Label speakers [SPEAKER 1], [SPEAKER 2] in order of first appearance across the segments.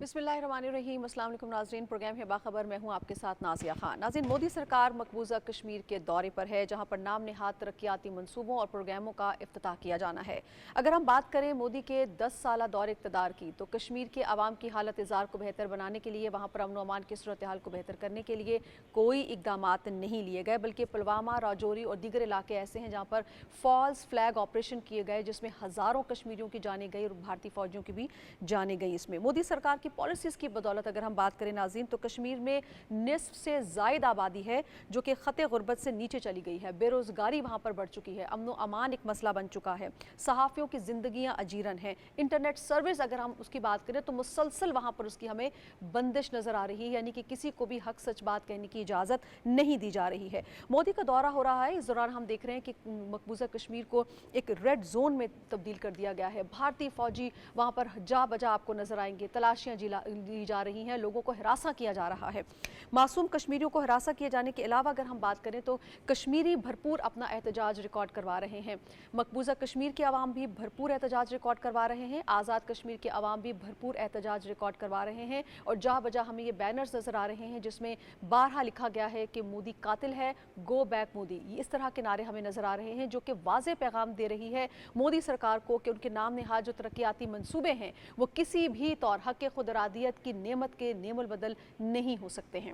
[SPEAKER 1] बिस्मिल्लाहिर्रहमानिर्रहीम। अस्सलाम वालेकुम नाज़रीन, प्रोग्राम है बाखबर। मैं हूं आपके साथ नाज़िया खान। नाज़रीन, मोदी सरकार मकबूजा कश्मीर के दौरे पर है, जहां पर नाम निहाद तरक्याती मंसूबों और प्रोग्रामों का इफ्तिताह किया जाना है। अगर हम बात करें मोदी के 10 साला दौरे इक़्तिदार की, तो कश्मीर के आवाम की हालत इज़ार को बेहतर बनाने के लिए, वहाँ पर अमन व अमान की सूरत हाल को बेहतर करने के लिए कोई इकदामात नहीं लिए गए, बल्कि पुलवामा, राजौरी और दीगर इलाके ऐसे हैं जहाँ पर फॉल्स फ्लैग ऑपरेशन किए गए, जिसमें हज़ारों कश्मीरियों की जाने गई और भारतीय फौजियों की भी जाने गई। इसमें मोदी सरकार की पॉलिसीज़ की बदौलत अगर हम बात करें नाज़रीन, तो कश्मीर में निस्फ से ज़ायद आबादी है जो कि ख़त गुर्बत से नीचे चली गई है। बेरोज़गारी वहाँ पर बढ़ चुकी है, अमन व अमान एक मसला बन चुका है, सहाफ़ियों की ज़िंदगियाँ अजीरन हैं। इंटरनेट सर्विस अगर हम उसकी बात करें तो मुसलसल वहाँ पर उसकी हमें बंदिश नज़र आ रही है, यानी कि किसी को भी हक सच बात कहने की इजाज़त नहीं दी जा रही है। मोदी का दौरा हो रहा है, इस दौरान हम देख रहे हैं कि मकबूजा कश्मीर को एक रेड जोन में तब्दील कर दिया गया है। भारतीय फौजी वहाँ पर जा बजा आपको नजर आएंगे, तलाशियाँ ली जा रही हैं, लोगों को हिरासा किया जा रहा है। मासूम कश्मीरियों को हिरासा किए जाने के अलावा अगर हम बात करें तो कश्मीरी भरपूर अपना एहतजाज रिकॉर्ड करवा रहे हैं। मकबूजा कश्मीर के अवाम भी भरपूर एहतजाज रिकॉर्ड करवा रहे हैं, आज़ाद कश्मीर के अवाम भी भरपूर एहतजाज रिकॉर्ड करवा रहे हैं। और जा बजा हमें ये बैनर्स नजर आ रहे हैं जिसमें बारहा लिखा गया है कि मोदी कातिल है, गो बैक मोदी। इस तरह के नारे हमें नजर आ रहे हैं जो कि वाज़ेह पैगाम दे रही है मोदी सरकार को कि उनके नाम निहाद जो तरक्याती मंसूबे हैं वो किसी भी तौर हक़ खुद इरादियत की नेमत के नेमुल बदल नहीं हो सकते हैं।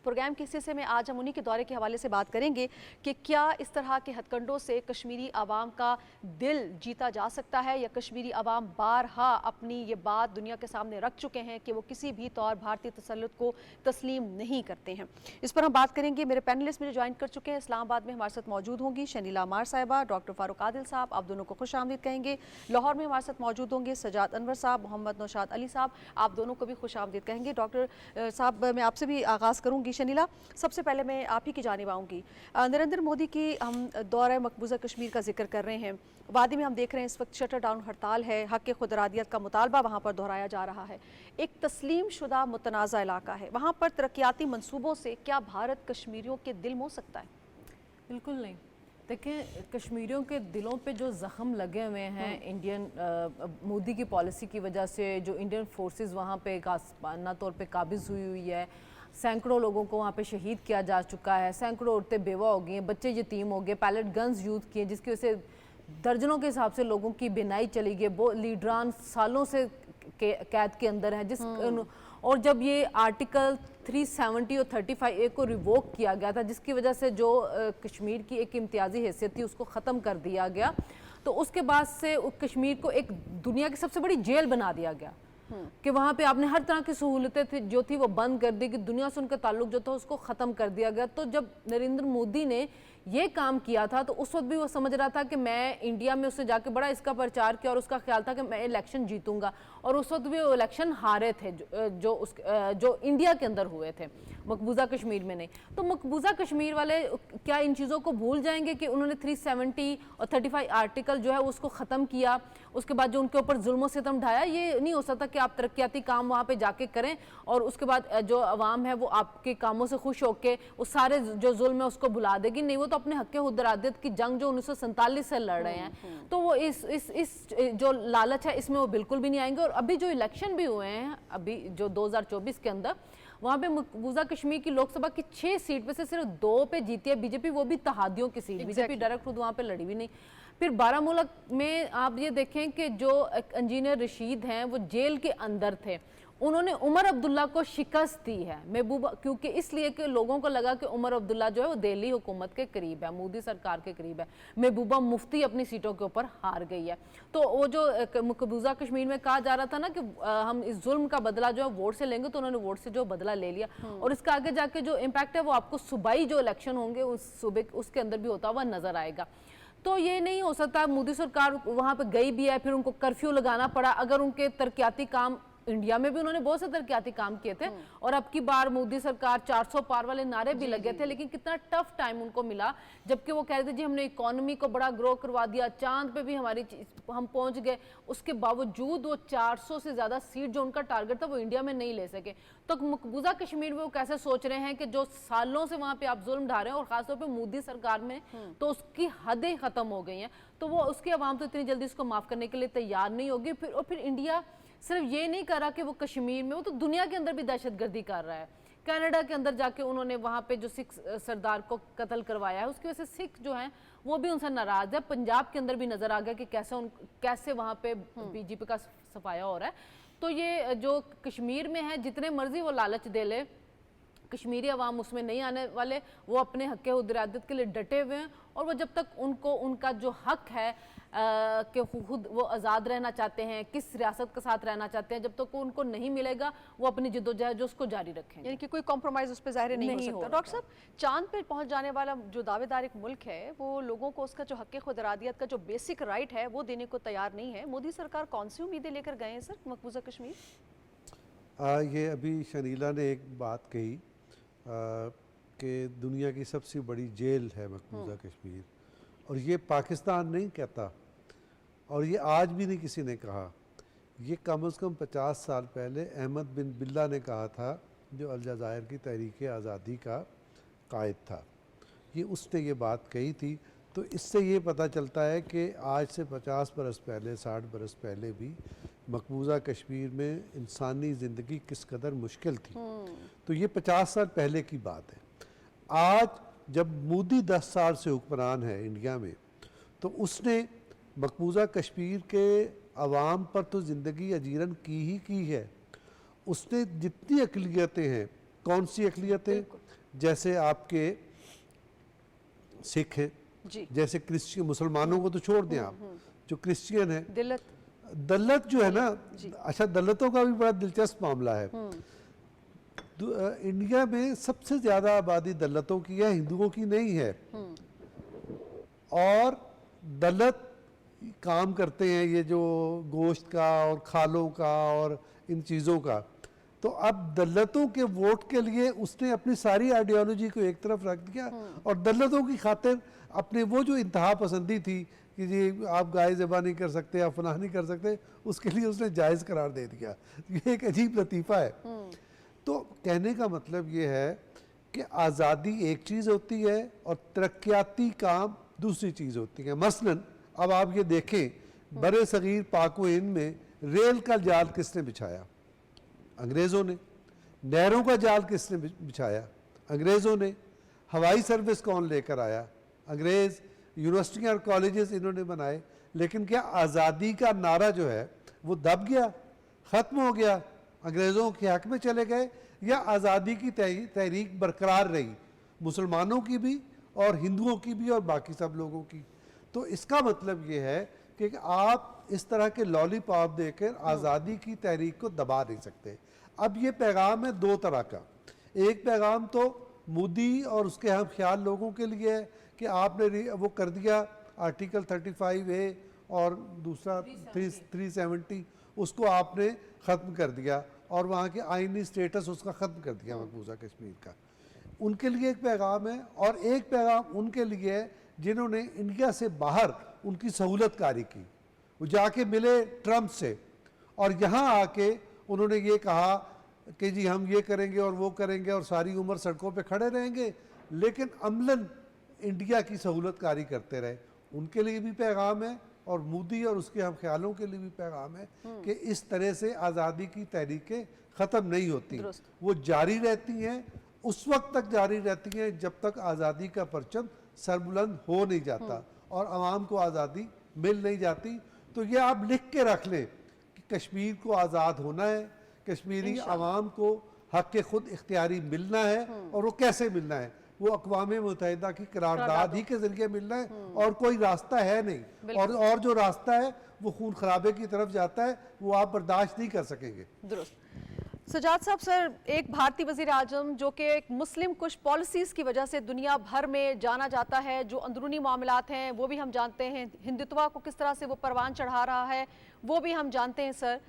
[SPEAKER 1] प्रोग्राम के हिस्से में आज हम उन्हीं के दौरे के हवाले से बात करेंगे कि क्या इस तरह के हथकंडों से कश्मीरी आवाम का दिल जीता जा सकता है, या कश्मीरी आवाम बारहा अपनी ये बात दुनिया के सामने रख चुके हैं कि वो किसी भी तौर भारतीय तसल्लुत को तस्लीम नहीं करते हैं। इस पर हम बात करेंगे। मेरे पैनलिस्ट में जो ज्वाइन कर चुके हैं इस्लामाबाद में हमारे साथ मौजूद होंगी शनीला अमार साहिबा, डॉक्टर फारूक आदिल साहब, आप दोनों को खुश आमदीद कहेंगे। लाहौर में हमारे साथ मौजूद होंगे सजाद अनवर साहब, मोहम्मद नौशाद अली साहब, आप दोनों को भी खुश आमदीद कहेंगे। डॉक्टर साहब, मैं आपसे भी आगाज़ करूँगी। शनीला, सबसे पहले मैं आप ही की जानिब आऊँगी। नरेंद्र मोदी की हम दौरा मकबूजा कश्मीर का जिक्र कर रहे हैं। वादी में हम देख रहे हैं इस वक्त शटर डाउन हड़ताल है, हक़ खुद इरादियत का मुतालबा वहाँ पर दोहराया जा रहा है। एक तस्लीम शुदा मुतनाज़ा इलाका है, वहाँ पर तरक्याती मंसूबों से क्या भारत कश्मीरियों के दिल मोह सकता है?
[SPEAKER 2] बिल्कुल नहीं। देखें, कश्मीरियों के दिलों पे जो ज़ख्म लगे हुए हैं इंडियन मोदी की पॉलिसी की वजह से, जो इंडियन फोर्सेस वहाँ पे गासबाना तौर पे काबिज़ हुई है, सैकड़ों लोगों को वहाँ पे शहीद किया जा चुका है, सैकड़ों औरतें बेवा हो गई हैं, बच्चे यतीम हो गए, पैलेट गन्स यूज़ किए जिसकी वजह से दर्जनों के हिसाब से लोगों की बिनाई चली गई, वो लीडरान सालों से कैद के अंदर है। और जब ये आर्टिकल 370 और 35A को रिवोक किया गया था, जिसकी वजह से जो कश्मीर की एक इम्तियाजी हैसियत थी उसको ख़त्म कर दिया गया, तो उसके बाद से कश्मीर को एक दुनिया की सबसे बड़ी जेल बना दिया गया कि वहाँ पे आपने हर तरह की सहूलतें थी जो थी वो बंद कर दी, कि दुनिया से उनका ताल्लुक जो था उसको ख़त्म कर दिया गया। तो जब नरेंद्र मोदी ने ये काम किया था तो उस वक्त भी वो समझ रहा था कि मैं इंडिया में उससे जाके बड़ा इसका प्रचार किया और उसका ख्याल था कि मैं इलेक्शन जीतूंगा, और उस वक्त भी वो इलेक्शन हारे थे जो इंडिया के अंदर हुए थे, मकबूजा कश्मीर में नहीं। तो मकबूजा कश्मीर वाले क्या इन चीज़ों को भूल जाएंगे कि उन्होंने 370 और 35 आर्टिकल जो है उसको ख़त्म किया, उसके बाद जो उनके ऊपर जुल्म सितम ढाया? ये नहीं हो सकता कि आप तरक्याती काम वहाँ पे जाके करें और उसके बाद जो अवाम है वो आपके कामों से खुश होकर उस सारे जो जुल्म है उसको भुला देगी। नहीं, वो तो अपने हक़ खुद इरादियत की जंग जो 1947 से लड़ रहे हैं, तो वो इस जो लालच है इसमें वो बिल्कुल भी नहीं आएंगे। और अभी जो इलेक्शन भी हुए हैं, अभी जो 2024 के अंदर, वहाँ पे मकबूजा कश्मीर की लोकसभा की 6 सीट में से सिर्फ 2 पे जीती है बीजेपी, वो भी तहादियों की सीट। बीजेपी डायरेक्ट खुद वहाँ पे लड़ी भी नहीं। फिर बारामूला में आप ये देखें कि जो इंजीनियर रशीद हैं वो जेल के अंदर थे, उन्होंने उमर अब्दुल्ला को शिकस्त दी है महबूबा, क्योंकि इसलिए कि लोगों को लगा कि उमर अब्दुल्ला जो है वो दिल्ली हुकूमत के करीब है, मोदी सरकार के करीब है। महबूबा मुफ्ती अपनी सीटों के ऊपर हार गई है। तो वो जो मकबूजा कश्मीर में कहा जा रहा था ना कि हम इस जुल्म का बदला जो है वोट से लेंगे, तो उन्होंने वोट से जो बदला ले लिया, और इसका आगे जाके जो इम्पैक्ट है वो आपको सूबाई जो इलेक्शन होंगे उस सूबे उसके अंदर भी होता हुआ नजर आएगा। तो ये नहीं हो सकता। मोदी सरकार वहाँ पे गई भी है, फिर उनको कर्फ्यू लगाना पड़ा। अगर उनके तरक्याती काम, इंडिया में भी उन्होंने बहुत से तरक्याती काम किए थे, और अब की बार मोदी सरकार 400 पार वाले नारे भी लगे थे, लेकिन कितना टफ टाइम उनको मिला, जबकि वो कह रहे थे जी हमने इकोनॉमी को बड़ा ग्रो करवा दिया, चांद पे भी हम पहुंच गए, उसके बावजूद वो 400 से ज्यादा सीट जो उनका टारगेट था वो इंडिया में नहीं ले सके। तो मकबूजा कश्मीर में वो कैसे सोच रहे हैं कि जो सालों से वहां पे आप जुल्म ढा रहे हैं, और खासतौर पर मोदी सरकार में तो उसकी हदें खत्म हो गई हैं, तो वो उसकी आवाम तो इतनी जल्दी उसको माफ करने के लिए तैयार नहीं होगी। फिर इंडिया सिर्फ ये नहीं करा कि वो कश्मीर में, वो तो दुनिया के अंदर भी दहशतगर्दी कर रहा है। कनाडा के अंदर जाके उन्होंने वहाँ पे जो सिख सरदार को कत्ल करवाया है, उसकी वजह से सिख जो हैं वो भी उनसे नाराज है। पंजाब के अंदर भी नजर आ गया कि कैसे वहाँ पे बीजेपी का सफाया हो रहा है। तो ये जो कश्मीर में है, जितने मर्जी वो लालच दे ले, कश्मीरी अवाम उसमें नहीं आने वाले। वो अपने हक उदरादत के लिए डटे हुए हैं, और वो जब तक उनको उनका जो हक है कि खुद वो आज़ाद रहना चाहते हैं, किस रियासत के साथ रहना चाहते हैं, जब तक उनको नहीं मिलेगा वो अपनी जद्दोजहद जो उसको जारी रखेंगे।
[SPEAKER 1] यानी कि कोई कॉम्प्रोमाइज़ उस पर ज़ाहिर नहीं हो सकता। डॉक्टर साहब, चांद पे पहुंच जाने वाला जो दावेदार एक मुल्क है, वो लोगों को उसका जो हक खुदरादियत का जो बेसिक राइट है वो देने को तैयार नहीं है। मोदी सरकार कौन सी उम्मीदें लेकर गए हैं सर मकबूजा कश्मीर?
[SPEAKER 3] ये अभी शनीला ने एक बात कही कि दुनिया की सबसे बड़ी जेल है मकबूजा कश्मीर, और ये पाकिस्तान नहीं कहता, और ये आज भी नहीं किसी ने कहा। ये कम से कम 50 साल पहले अहमद बिन बिल्ला ने कहा था, जो अलजायर की तहरीक आज़ादी का कायद था। ये उसने ये बात कही थी। तो इससे ये पता चलता है कि आज से 50 बरस पहले, 60 बरस पहले भी मकबूजा कश्मीर में इंसानी ज़िंदगी किस कदर मुश्किल थी। तो ये 50 साल पहले की बात है। आज जब मोदी 10 साल से हुक्मरान है इंडिया में, तो उसने मकबूजा कश्मीर के अवाम पर तो ज़िंदगी अजीरन की है। उसने जितनी अक़लियतें हैं, कौन सी अक़लियतें, जैसे आपके सिख हैं, जैसे क्रिश्चियन, मुसलमानों को तो छोड़ दें आप, जो क्रिश्चियन है, दलत जो है ना, अच्छा दलतों का भी बड़ा दिलचस्प मामला है। इंडिया में सबसे ज़्यादा आबादी दलतों की है, हिंदुओं की नहीं है। और दलत काम करते हैं ये जो गोश्त का और खालों का और इन चीज़ों का। तो अब दलतों के वोट के लिए उसने अपनी सारी आइडियोलॉजी को एक तरफ रख दिया, और दलतों की खातिर अपने वो जो इंतहा पसंदी थी कि जी आप गाय ज़बा नहीं कर सकते, आप फलाह नहीं कर सकते, उसके लिए उसने जायज़ करार दे दिया। ये एक अजीब लतीफ़ा है। तो कहने का मतलब ये है कि आज़ादी एक चीज़ होती है और तरक्याती काम दूसरी चीज़ होती है। मसलन अब आप ये देखें, बड़े सगीर पाक व हिंद में रेल का जाल किसने बिछाया? अंग्रेज़ों ने। नहरों का जाल किसने बिछाया? अंग्रेज़ों ने। हवाई सर्विस कौन लेकर आया? अंग्रेज़। यूनिवर्सिटियाँ और कॉलेजेस इन्होंने बनाए। लेकिन क्या आज़ादी का नारा जो है वो दब गया, ख़त्म हो गया, अंग्रेज़ों के हक़ में चले गए, या आज़ादी की तहरीक बरकरार रही, मुसलमानों की भी और हिंदुओं की भी और बाकी सब लोगों की? तो इसका मतलब ये है कि आप इस तरह के लॉलीपॉप देकर आज़ादी की तहरीक को दबा नहीं सकते। अब ये पैगाम है दो तरह का। एक पैगाम तो मोदी और उसके हम ख्याल लोगों के लिए है कि आपने वो कर दिया आर्टिकल 35A, और दूसरा 370, उसको आपने ख़त्म कर दिया, और वहाँ के आइनी स्टेटस उसका ख़त्म कर दिया मकबूजा कश्मीर का। उनके लिए एक पैगाम है। और एक पैगाम उनके लिए है जिन्होंने इंडिया से बाहर उनकी सहूलत कारी की। वो जाके मिले ट्रंप से, और यहाँ आके उन्होंने ये कहा कि जी हम ये करेंगे और वो करेंगे और सारी उम्र सड़कों पे खड़े रहेंगे, लेकिन अमलन इंडिया की सहूलत कारी करते रहे। उनके लिए भी पैगाम है, और मोदी और उसके हम ख्यालों के लिए भी पैगाम है कि इस तरह से आज़ादी की तहरीकें ख़त्म नहीं होती, वो जारी रहती हैं, उस वक्त तक जारी रहती हैं जब तक आज़ादी का परचम सरबुलंद हो नहीं जाता और आवाम को आज़ादी मिल नहीं जाती। तो ये आप लिख के रख लें कि कश्मीर को आज़ाद होना है, कश्मीरी आवाम को हक़ खुद इख्तियारी मिलना है, और वो कैसे मिलना है? वो अक़वाम मुत्तहिदा की करारदाद ही के ज़रिए मिलना है, और कोई रास्ता है नहीं। और जो रास्ता है वो खून खराबे की तरफ जाता है, वो आप बर्दाश्त नहीं कर सकेंगे।
[SPEAKER 1] दुरुस्त। सजाद साहब, सर एक भारतीय वज़ीर आज़म जो कि एक मुस्लिम कुश पॉलिसीज़ की वजह से दुनिया भर में जाना जाता है, जो अंदरूनी मामलात हैं वो भी हम जानते हैं, हिंदुत्व को किस तरह से वो परवान चढ़ा रहा है वो भी हम जानते हैं। सर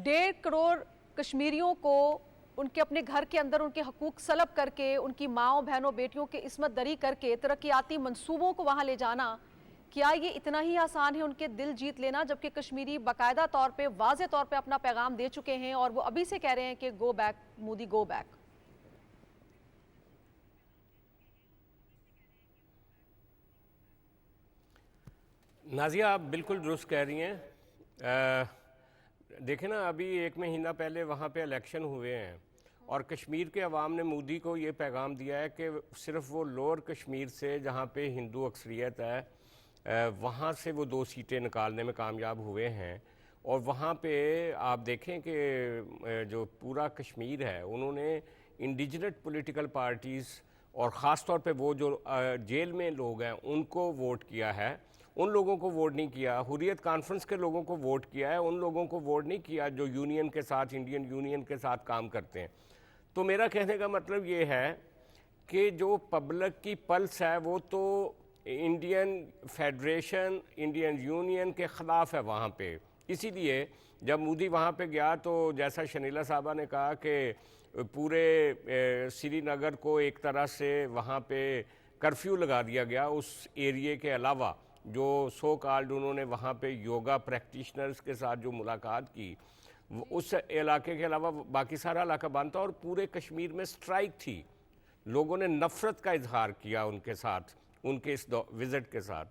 [SPEAKER 1] 1.5 करोड़ कश्मीरियों को उनके अपने घर के अंदर उनके हकूक सलब करके, उनकी माओ बहनों बेटियों के इस्मत दरी करके तरक्याती मंसूबों को वहाँ ले जाना, क्या ये इतना ही आसान है उनके दिल जीत लेना? जबकि कश्मीरी बाकायदा तौर पे, वाज़े तौर पे अपना पैगाम दे चुके हैं, और वो अभी से कह रहे हैं कि go back Modi, go back.
[SPEAKER 4] Nazia, आप बिल्कुल दुरुस्त कह रही हैं। देखें ना, अभी 1 महीना पहले वहाँ पे इलेक्शन हुए हैं और कश्मीर के अवाम ने मोदी को ये पैगाम दिया है कि सिर्फ वो लोअर कश्मीर से जहाँ पे हिंदू अक्सरियत है वहाँ से वो 2 सीटें निकालने में कामयाब हुए हैं। और वहाँ पे आप देखें कि जो पूरा कश्मीर है उन्होंने इंडिजिनस पॉलिटिकल पार्टीज़ और ख़ास तौर पे वो जो जेल में लोग हैं उनको वोट किया है, उन लोगों को वोट नहीं किया। हुर्रियत कॉन्फ्रेंस के लोगों को वोट किया है, उन लोगों को वोट नहीं किया जो यूनियन के साथ, इंडियन यूनियन के साथ काम करते हैं। तो मेरा कहने का मतलब ये है कि जो पब्लिक की पल्स है वो तो इंडियन फेडरेशन, इंडियन यूनियन के ख़िलाफ़ है वहाँ पे। इसीलिए जब मोदी वहाँ पे गया तो जैसा शनीला साहबा ने कहा कि पूरे श्रीनगर को एक तरह से वहाँ पे कर्फ्यू लगा दिया गया, उस एरिए के अलावा जो सो कॉल्ड उन्होंने वहाँ पे योगा प्रैक्टिशनर्स के साथ जो मुलाकात की, उस इलाके के अलावा बाकी सारा इलाका बंद था और पूरे कश्मीर में स्ट्राइक थी। लोगों ने नफ़रत का इजहार किया उनके साथ, उनके इस विज़िट के साथ।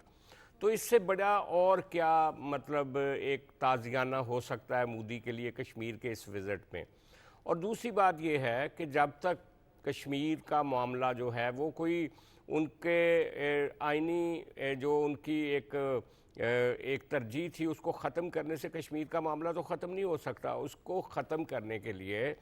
[SPEAKER 4] तो इससे बड़ा और क्या मतलब एक ताज़ियाना हो सकता है मोदी के लिए कश्मीर के इस विज़िट में। और दूसरी बात ये है कि जब तक कश्मीर का मामला जो है वो कोई उनके आइनी जो उनकी एक तरजीह थी उसको ख़त्म करने से कश्मीर का मामला तो ख़त्म नहीं हो सकता। उसको ख़त्म करने के लिए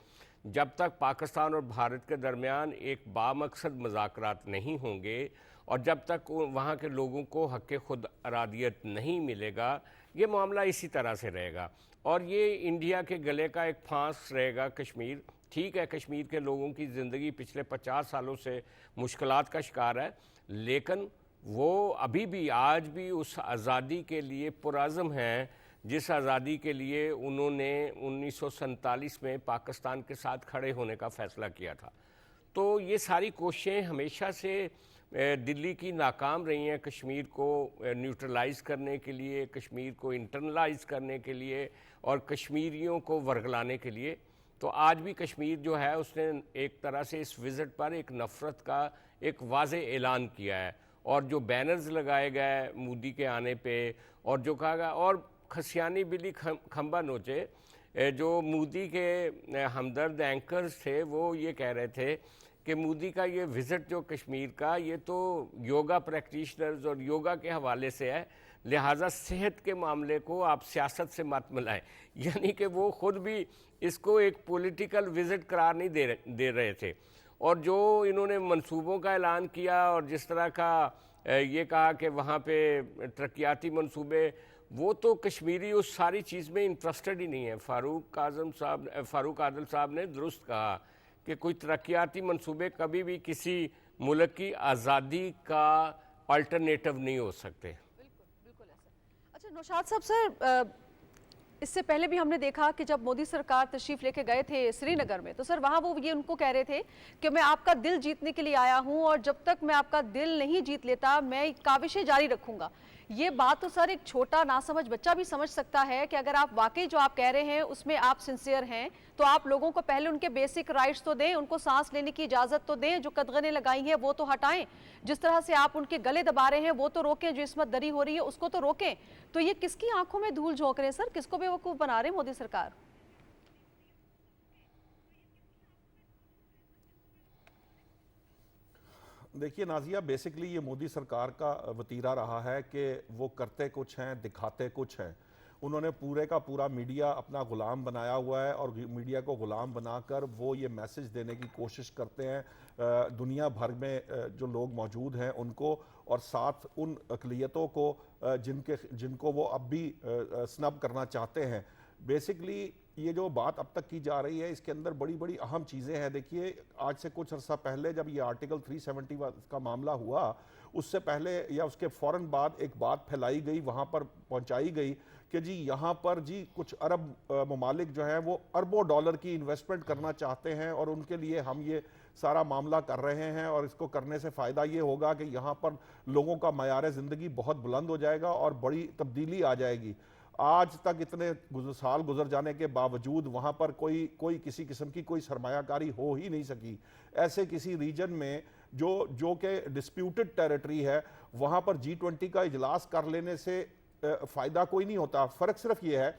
[SPEAKER 4] जब तक पाकिस्तान और भारत के दरमियान एक बामकसद मुज़ाकरात नहीं होंगे और जब तक वहाँ के लोगों को हक़ खुद अरादियत नहीं मिलेगा, ये मामला इसी तरह से रहेगा और ये इंडिया के गले का एक फांस रहेगा कश्मीर। ठीक है, कश्मीर के लोगों की ज़िंदगी पिछले 50 सालों से मुश्किलात का शिकार है, लेकिन वो अभी भी आज भी उस आज़ादी के लिए पुरअज़्म हैं जिस आज़ादी के लिए उन्होंने 1947 में पाकिस्तान के साथ खड़े होने का फ़ैसला किया था। तो ये सारी कोशिशें हमेशा से दिल्ली की नाकाम रही हैं कश्मीर को न्यूट्रलाइज़ करने के लिए, कश्मीर को इंटरनलाइज़ करने के लिए और कश्मीरियों को वर्गलाने के लिए। तो आज भी कश्मीर जो है उसने एक तरह से इस विज़िट पर एक नफ़रत का एक वाज़े ऐलान किया है और जो बैनर्स लगाए गए मोदी के आने पे और जो कहा गया और खसियानी बिल्ली खंबा नोचे, जो मोदी के हमदर्द एंकर्स थे वो ये कह रहे थे कि मोदी का ये विज़िट जो कश्मीर का ये तो योगा प्रैक्टिशनर्स और योगा के हवाले से है, लिहाजा सेहत के मामले को आप सियासत से मत मिलाएं। यानी कि वो ख़ुद भी इसको एक पॉलिटिकल विज़िट करार नहीं दे रहे थे। और जो इन्होंने मंसूबों का ऐलान किया और जिस तरह का ये कहा कि वहाँ पे तरक्याती मंसूबे, वो तो कश्मीरी उस सारी चीज़ में इंटरेस्टेड ही नहीं है। फ़ारूक आदिल साहब ने दुरुस्त कहा कि कोई तरक्याती मंसूबे कभी भी किसी मुल्क की आज़ादी का अल्टरनेटिव नहीं हो सकते।
[SPEAKER 1] बिल्कुल बिल्कुल ऐसा। अच्छा नौशाद साहब, सर इससे पहले भी हमने देखा कि जब मोदी सरकार तशरीफ लेके गए थे श्रीनगर में, तो सर वहाँ वो ये उनको कह रहे थे कि मैं आपका दिल जीतने के लिए आया हूँ और जब तक मैं आपका दिल नहीं जीत लेता मैं काविशें जारी रखूंगा। ये बात तो सर एक छोटा नासमझ बच्चा भी समझ सकता है कि अगर आप वाकई जो आप कह रहे हैं उसमें आप सिंसियर हैं तो आप लोगों को पहले उनके बेसिक राइट्स तो दें, उनको सांस लेने की इजाज़त तो दें, जो कदगनें लगाई हैं वो तो हटाएं, जिस तरह से आप उनके गले दबा रहे हैं वो तो रोकें, जो इसमत दरी हो रही है उसको तो रोकें। तो ये किसकी आंखों में धूल झोंक रहे हैं सर, किसको बेवकूफ़ बना रहे हैं मोदी सरकार?
[SPEAKER 5] देखिए नाजिया, बेसिकली ये मोदी सरकार का वतीरा रहा है कि वो करते कुछ हैं दिखाते कुछ हैं। उन्होंने पूरे का पूरा मीडिया अपना ग़ुलाम बनाया हुआ है और मीडिया को ग़ुलाम बनाकर वो ये मैसेज देने की कोशिश करते हैं दुनिया भर में जो लोग मौजूद हैं उनको, और साथ उन अक़लियतों को जिनको वो अब भी स्नब करना चाहते हैं। बेसिकली ये जो बात अब तक की जा रही है इसके अंदर बड़ी बड़ी अहम चीज़ें हैं। देखिए, आज से कुछ अर्सा पहले जब ये आर्टिकल 370 का मामला हुआ, उससे पहले या उसके फ़ौरन बाद एक बात फैलाई गई, वहाँ पर पहुँचाई गई कि जी यहाँ पर जी कुछ अरब ममालिक जो हैं वो अरबों डॉलर की इन्वेस्टमेंट करना चाहते हैं और उनके लिए हम ये सारा मामला कर रहे हैं और इसको करने से फ़ायदा ये होगा कि यहाँ पर लोगों का मयार ज़िंदगी बहुत बुलंद हो जाएगा और बड़ी तब्दीली आ जाएगी। आज तक इतने साल गुजर जाने के बावजूद वहाँ पर कोई किसी किस्म की कोई सरमायाकारी हो ही नहीं सकी। ऐसे किसी रीजन में जो कि डिस्प्यूटेड टेरिटरी है, वहाँ पर G20 का इजलास कर लेने से फ़ायदा कोई नहीं होता। फ़र्क सिर्फ ये है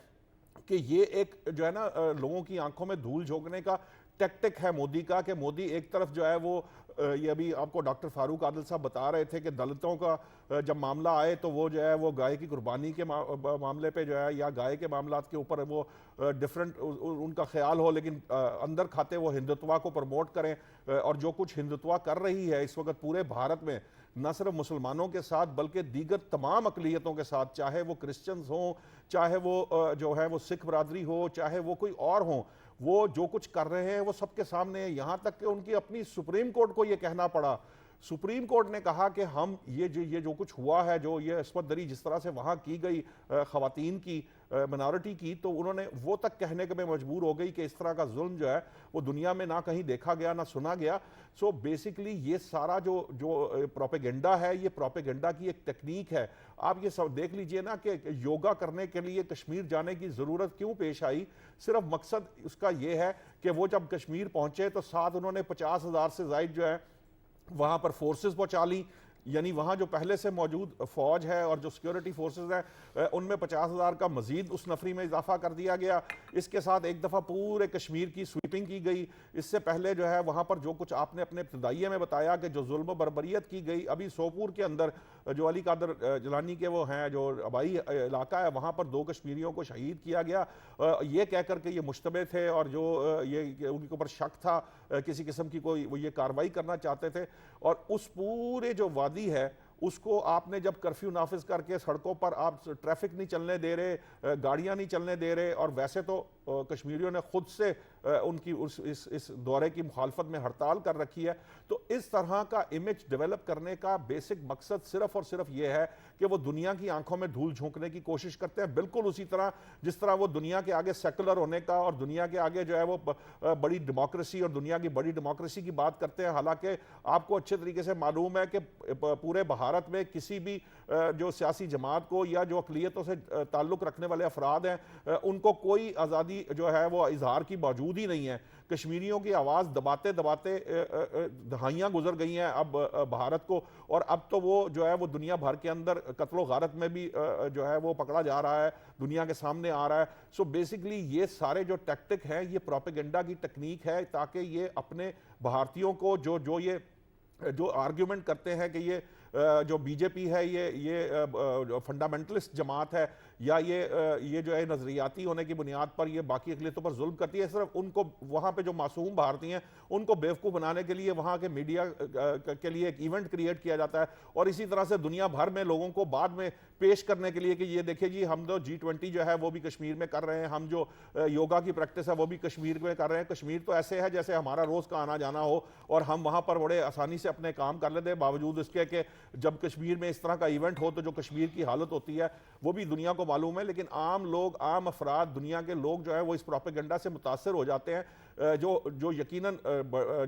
[SPEAKER 5] कि ये एक जो है ना लोगों की आंखों में धूल झोंकने का टैक्टिक है मोदी का, कि मोदी एक तरफ जो है वो ये अभी आपको डॉक्टर फारूक आदिल साहब बता रहे थे कि दलितों का जब मामला आए तो वो जो है वो गाय की कुर्बानी के मामले पे जो है या गाय के मामलात के ऊपर वो डिफरेंट उनका ख्याल हो, लेकिन अंदर खाते वो हिंदुत्वा को प्रमोट करें। और जो कुछ हिंदुत्वा कर रही है इस वक्त पूरे भारत में, न सिर्फ मुसलमानों के साथ बल्कि दीगर तमाम अकलियतों के साथ, चाहे वो क्रिश्चियंस हों, चाहे वो जो है वो सिख बरादरी हो, चाहे वो कोई और हों, वो जो कुछ कर रहे हैं वो सबके सामने है। यहाँ तक कि उनकी अपनी सुप्रीम कोर्ट को ये कहना पड़ा, सुप्रीम कोर्ट ने कहा कि हम ये जो कुछ हुआ है, जो ये इस्मत दरी जिस तरह से वहाँ की गई ख़वातीन की, मिनॉरिटी की, तो उन्होंने वो तक कहने के में मजबूर हो गई कि इस तरह का जुल्म जो है वो दुनिया में ना कहीं देखा गया ना सुना गया। सो बेसिकली ये सारा जो प्रोपेगेंडा है, ये प्रोपेगेंडा की एक टेक्निक है। आप ये सब देख लीजिए ना कि योगा करने के लिए कश्मीर जाने की ज़रूरत क्यों पेश आई। सिर्फ मकसद उसका ये है कि वो जब कश्मीर पहुंचे तो साथ उन्होंने 50,000 से ज़ायद जो है वहाँ पर फोर्सेस पहुँचा ली, यानी वहाँ जो पहले से मौजूद फ़ौज है और जो सिक्योरिटी फोर्सेस हैं उनमें 50,000 का मज़ीद उस नफरी में इजाफा कर दिया गया। इसके साथ एक दफ़ा पूरे कश्मीर की स्वीपिंग की गई। इससे पहले जो है वहाँ पर जो कुछ आपने अपने इब्तदाइये में बताया कि जो जुल्म बर्बरियत की गई, अभी सोपूर के अंदर जो अली कादर जलानी के वो हैं जो आबाई इलाका है, वहाँ पर 2 कश्मीरियों को शहीद किया गया ये कह कर के ये मुश्तबे थे और जो ये उनके ऊपर शक था किसी किस्म की कोई वो ये कार्रवाई करना चाहते थे। और उस पूरे जो वादी है उसको आपने जब कर्फ्यू नाफिज करके सड़कों पर आप ट्रैफिक नहीं चलने दे रहे, गाड़ियां नहीं चलने दे रहे, और वैसे तो कश्मीरियों ने खुद से उनकी इस दौरे की मुखालफत में हड़ताल कर रखी है। तो इस तरह का इमेज डेवलप करने का बेसिक मकसद सिर्फ और सिर्फ ये है कि वो दुनिया की आंखों में धूल झोंकने की कोशिश करते हैं, बिल्कुल उसी तरह जिस तरह वो दुनिया के आगे सेकुलर होने का और दुनिया के आगे जो है वो बड़ी डेमोक्रेसी और दुनिया की बड़ी डेमोक्रेसी की बात करते हैं। हालांकि आपको अच्छे तरीके से मालूम है कि पूरे भारत में किसी भी जो सियासी जमात को या जो अकलियतों से ताल्लुक़ रखने वाले अफराद हैं उनको कोई आज़ादी जो है वो इजहार की मौजूद ही नहीं है। कश्मीरियों की आवाज़ दबाते दबाते दहाइयाँ गुजर गई हैं अब भारत को, और अब तो वो जो है वो दुनिया भर के अंदर कत्लो गारत में भी जो है वो पकड़ा जा रहा है, दुनिया के सामने आ रहा है। सो बेसिकली ये सारे जो टैक्टिक हैं ये प्रोपेगेंडा की टेक्निक है, ताकि ये अपने भारतीयों को जो आर्ग्यूमेंट करते हैं कि ये जो बीजेपी है ये फंडामेंटलिस्ट जमात है या ये जो है नजरियाती होने की बुनियाद पर ये बाकी अकलियतों पर जुल्म करती है, सिर्फ उनको वहाँ पे जो मासूम भारतीय हैं उनको बेवकूफ़ बनाने के लिए वहाँ के मीडिया के लिए एक इवेंट क्रिएट किया जाता है, और इसी तरह से दुनिया भर में लोगों को बाद में पेश करने के लिए कि ये देखिए जी हम तो G20 जो है वो भी कश्मीर में कर रहे हैं, हम जो योगा की प्रैक्टिस है वो भी कश्मीर में कर रहे हैं। कश्मीर तो ऐसे है जैसे हमारा रोज़ का आना जाना हो और हम वहाँ पर बड़े आसानी से अपने काम कर लेते हैं, बावजूद इसके कि जब कश्मीर में इस तरह का इवेंट हो तो जो कश्मीर की हालत होती है वो भी दुनिया को मालूम है। लेकिन आम लोग, आम अफराद, दुनिया के लोग जो है वो इस प्रोपेगेंडा से मुतासर हो जाते हैं। जो यकीनन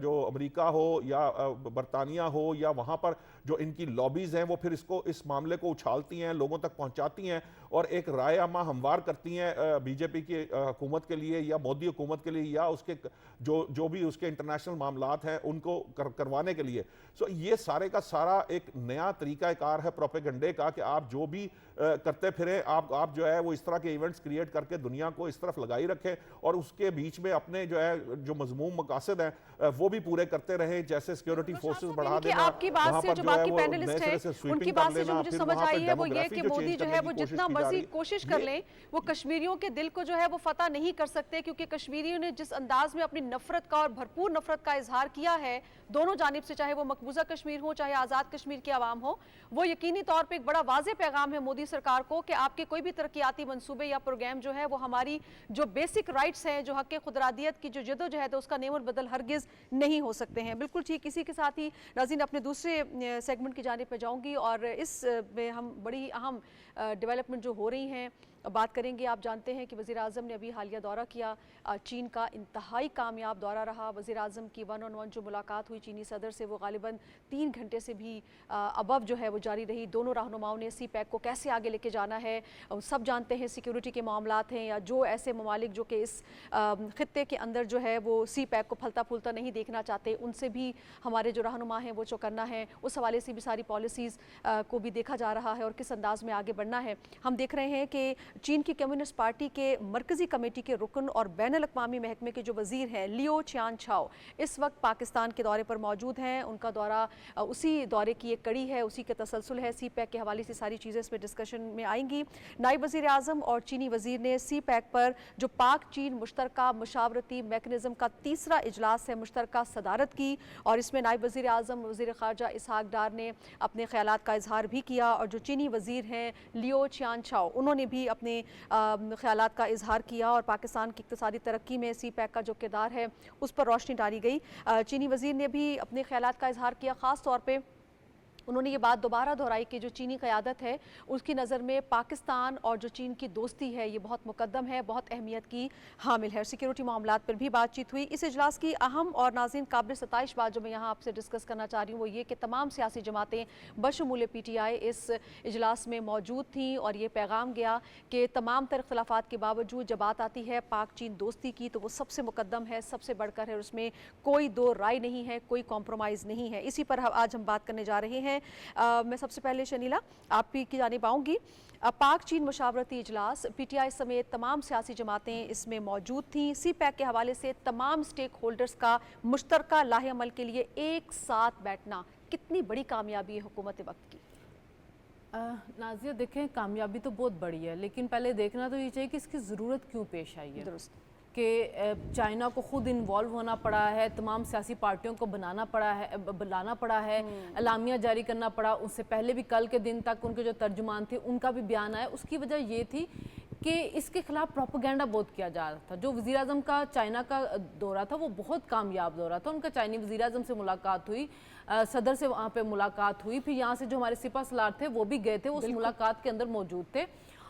[SPEAKER 5] जो अमेरिका हो या बरतानिया हो या वहाँ पर जो इनकी लॉबीज़ हैं वो फिर इस मामले को उछालती हैं, लोगों तक पहुँचाती हैं और एक राय आमा हमवार करती हैं बीजेपी की हुकूमत के लिए या मोदी हुकूमत के लिए या उसके जो भी उसके इंटरनेशनल मामलात हैं उनको करवाने के लिए। सो ये सारे का सारा एक नया तरीक़ाकार है प्रोपेगेंडे का कि आप जो भी करते फिरें, आप जो है वो इस तरह के इवेंट्स क्रिएट करके दुनिया को इस तरफ लगाई रखें और उसके बीच में अपने जो है जो मजमूम मकासद हैं वो भी पूरे करते रहें, जैसे सिक्योरिटी फोर्सेस बढ़ा देना।
[SPEAKER 1] आपकी बात से जो बाकी पैनलिस्ट हैं उनकी बात से जो मुझे समझ आई है वो ये कि मोदी जो है वो जितना मर्जी कोशिश कर लें वो कश्मीरियों के दिल को जो है वो फतह नहीं कर सकते, क्योंकि कश्मीरियों ने जिस अंदाज में अपनी नफरत का और भरपूर नफरत का इजहार किया है दोनों जानिब से, चाहे वो मकबूजा कश्मीर हो चाहे आज़ाद कश्मीर की आवाम हो, वो यकीनी तौर पर एक बड़ा वाज़ेह पैगाम है मोदी सरकार को कि आपके कोई भी तरक्याती मंसूबे या प्रोग्राम जो है वो हमारी जो बेसिक राइट्स हैं, जो हक खुदरादियत की जो जदोजहद है उसका नेमर बदल हरगिज़ नहीं हो सकते हैं। बिल्कुल ठीक। इसी के साथ ही नाज़रीन अपने दूसरे सेगमेंट की जानिब पर जाऊंगी और इस में हम बड़ी अहम डेवलपमेंट जो हो रही हैं बात करेंगे। आप जानते हैं कि वज़ीर आज़म ने अभी हालिया दौरा किया, चीन का इंतहाई कामयाब दौरा रहा। वज़ीर आज़म की 1-on-1 जो मुलाकात हुई चीनी सदर से वो गालिबन 3 घंटे से भी अबव जो है वो जारी रही। दोनों रहनुमाओं ने CPEC को कैसे आगे लेके जाना है, सब जानते हैं सिक्योरिटी के मामलात हैं या जो ऐसे ममालिक जो कि इस ख़ित्ते के अंदर जो है वो CPEC को फलता फूलता नहीं देखना चाहते, उनसे भी हमारे जो रहनुमा हैं वो चौकन्ना है। उस हवाले से भी सारी पॉलिसीज़ को भी देखा जा रहा है और किस अंदाज में आगे बढ़ना है। हम देख रहे हैं कि चीन की कम्युनिस्ट पार्टी के मरकजी कमेटी के रुकन और बैन अल-अक़वामी महकमे के जो वज़ीर हैं लियो चियानछाओ इस वक्त पाकिस्तान के दौरे पर मौजूद हैं। उनका दौरा उसी दौरे की एक कड़ी है, उसी के तसलसल है। सी पैक के हवाले से सारी चीज़ें इसमें डिस्कशन में आएंगी। नायब वज़ीर आज़म और चीनी वज़ीर ने सी पैक पर जो पाक चीन मुश्तरका मशावरती मैकेनिज़्म का तीसरा इजलास है मुश्तरका सदारत की, और इसमें नायब वज़ीर आज़म वज़ीर ख़ारजा इसहाक डार ने अपने ख्यालात का इजहार भी किया, और जो चीनी वज़ीर हैं लियो चियानछाओ उन्होंने भी अपने ख्यालात का इजहार किया, और पाकिस्तान की इक़्तिसादी तरक्की में सी पैक का जो किरदार है उस पर रोशनी डाली गई। चीनी वज़ीर ने भी अपने ख्यालात का इजहार किया। ख़ास तौर पर उन्होंने ये बात दोबारा दोहराई कि जो चीनी क़यादत है उसकी नज़र में पाकिस्तान और जो चीन की दोस्ती है ये बहुत मुकद्दम है, बहुत अहमियत की हामिल है। सिक्योरिटी मामलात पर भी बातचीत हुई। इस इजलास की अहम और नाज़रीन काबिल सताइश बात जो मैं यहाँ आपसे डिस्कस करना चाह रही हूँ वो ये कि तमाम सियासी जमातें बशमूल PTI इस इजलास में मौजूद थीं, और ये पैगाम गया कि तमाम तर इख्तलाफात के बावजूद जब बात आती है पाक चीन दोस्ती की तो वो सबसे मुकद्दम है, सबसे बढ़कर है, और उसमें कोई दो राय नहीं है, कोई कॉम्प्रोमाइज़ नहीं है। इसी पर आज हम बात करने जा रहे हैं। मैं सबसे पहले शनीला आप की जानिब आऊँगी। पाक चीन मुशावरती इजलास PTI समेत तमाम सियासी जमातें इसमें मौजूद थीं। सी पैक के हवाले से तमाम स्टेक होल्डर्स का मुश्तरका लाहे अमल के लिए एक साथ बैठना कितनी बड़ी कामयाबी है हुकूमत वक्त की?
[SPEAKER 2] नाज़िया देखें, कामयाबी तो बहुत बड़ी है, लेकिन पहले देखना तो ये चाहिए कि इसकी ज़रूरत क्यों पेश आई है।
[SPEAKER 1] दुरुस्त
[SPEAKER 2] कि चाइना को खुद इन्वॉल्व होना पड़ा है, तमाम सियासी पार्टियों को बुलाना पड़ा है, अलामिया जारी करना पड़ा। उससे पहले भी कल के दिन तक उनके जो तर्जुमान थे उनका भी बयान आया। उसकी वजह ये थी कि इसके खिलाफ प्रोपेगेंडा बहुत किया जा रहा था। जो वज़ीर आज़म का चाइना का दौरा था वो बहुत कामयाब दौरा था। उनका चाइनी वज़ीर आज़म से मुलाकात हुई, सदर से वहाँ पे मुलाकात हुई, फिर यहाँ से जो हमारे सिपा सलार थे वो भी गए थे, उस मुलाकात के अंदर मौजूद थे,